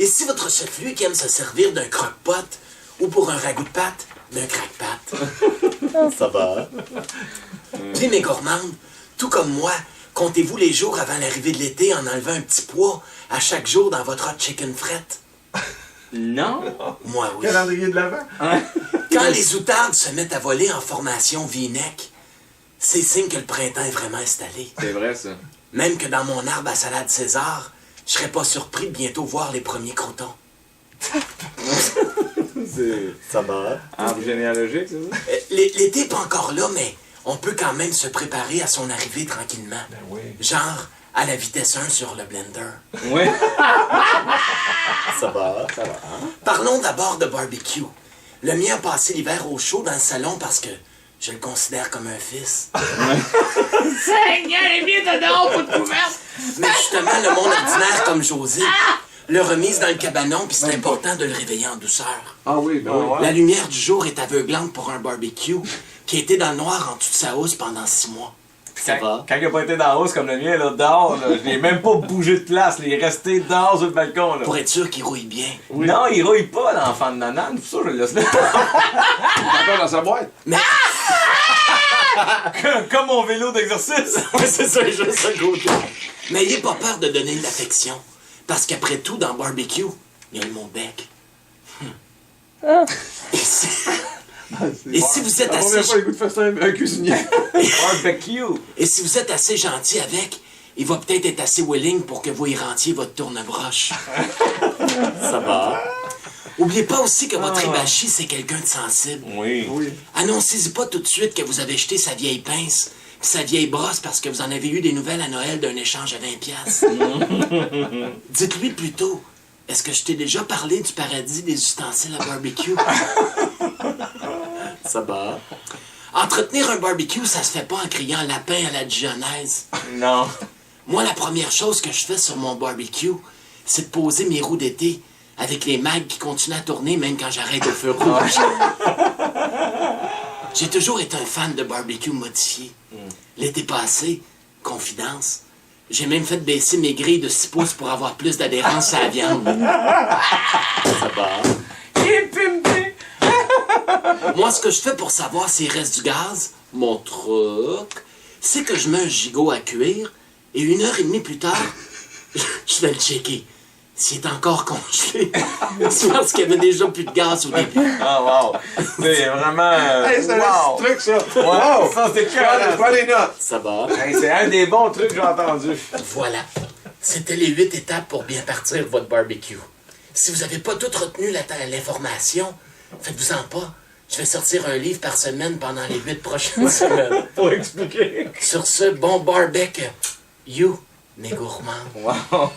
Et si votre chef, lui, qui aime se servir d'un croque-pot, ou pour un ragoût de pâte, d'un craque-pâte. Ça va. Puis mes gourmandes, tout comme moi, comptez-vous les jours avant l'arrivée de l'été en enlevant un petit poids à chaque jour dans votre hot chicken frette? Non. Moi, oui. Calendrier de l'Avent. Quand les outardes se mettent à voler en formation V-neck, c'est signe que le printemps est vraiment installé. C'est vrai, ça. Même que dans mon arbre à salade César, je serais pas surpris de bientôt voir les premiers crotons. Ça va. Arbre généalogique, c'est ça? L'été est pas encore là, mais on peut quand même se préparer à son arrivée tranquillement. Ben oui. Genre à la vitesse 1 sur le blender. Oui. Ça va. Ça va, hein? Parlons d'abord de barbecue. Le mien a passé l'hiver au chaud dans le salon parce que je le considère comme un fils. Seigneur, les pieds dedans, pas de couverte! Mais justement, le monde ordinaire comme José le remise dans le cabanon, puis c'est important de le réveiller en douceur. Ah oui, ben oui. La lumière du jour est aveuglante pour un barbecue qui a été dans le noir en dessous de sa housse pendant 6 mois. Ça va. Quand il a pas été dans la hausse comme le mien, là, dehors, là, je l'ai même pas bougé de place. Il est resté dehors sur le balcon, là. Pour être sûr qu'il rouille bien. Oui. Non, il rouille pas, l'enfant de nanane. C'est ça, je le laisse là. Il est encore dans sa boîte. Mais Comme mon vélo d'exercice. ouais, c'est ça, juste à côté. Mais n'ayez pas peur de donner de l'affection. Parce qu'après tout, dans barbecue, il y a le mot bec. Et si vous êtes La première assez... fois, il goûte de faire ça à un cuisinier. Barbecue. Et si vous êtes assez gentil avec, il va peut-être être assez willing pour que vous y rentiez votre tourne-broche. Ça va. Oubliez pas aussi que votre Ibashi, c'est quelqu'un de sensible. Oui. Oui. Annoncez-y pas tout de suite que vous avez jeté sa vieille pince pis sa vieille brosse parce que vous en avez eu des nouvelles à Noël d'un échange à 20 piastres. Dites-lui plutôt, est-ce que je t'ai déjà parlé du paradis des ustensiles à barbecue? Ça va. Entretenir un barbecue, ça se fait pas en criant lapin à la dijonnaise. Non. Moi, la première chose que je fais sur mon barbecue, c'est de poser mes roues d'été avec les mags qui continuent à tourner même quand j'arrête au feu rouge. J'ai toujours été un fan de barbecue modifié. L'été passé, confidence, j'ai même fait baisser mes grilles de 6 pouces pour avoir plus d'adhérence à la viande. Ça va. Il est pimpé. Moi, ce que je fais pour savoir s'il reste du gaz, mon truc, c'est que je mets un gigot à cuire et 1h30 plus tard, je vais le checker. S'il est encore congelé, c'est parce qu'il y avait déjà plus de gaz au début. Ah, wow. C'est vraiment. Hey, c'est wow. un petit truc, ça. Wow. Ça, c'est clair. Prends des notes. Ça va. Hey, c'est un des bons trucs que j'ai entendu. Voilà. C'était les 8 étapes pour bien partir votre barbecue. Si vous n'avez pas tout retenu l'information, faites-vous-en pas. Je vais sortir un livre par semaine pendant les 8 prochaines semaines. Pour expliquer. Sur ce, bon barbecue. You, mes gourmands. Wow.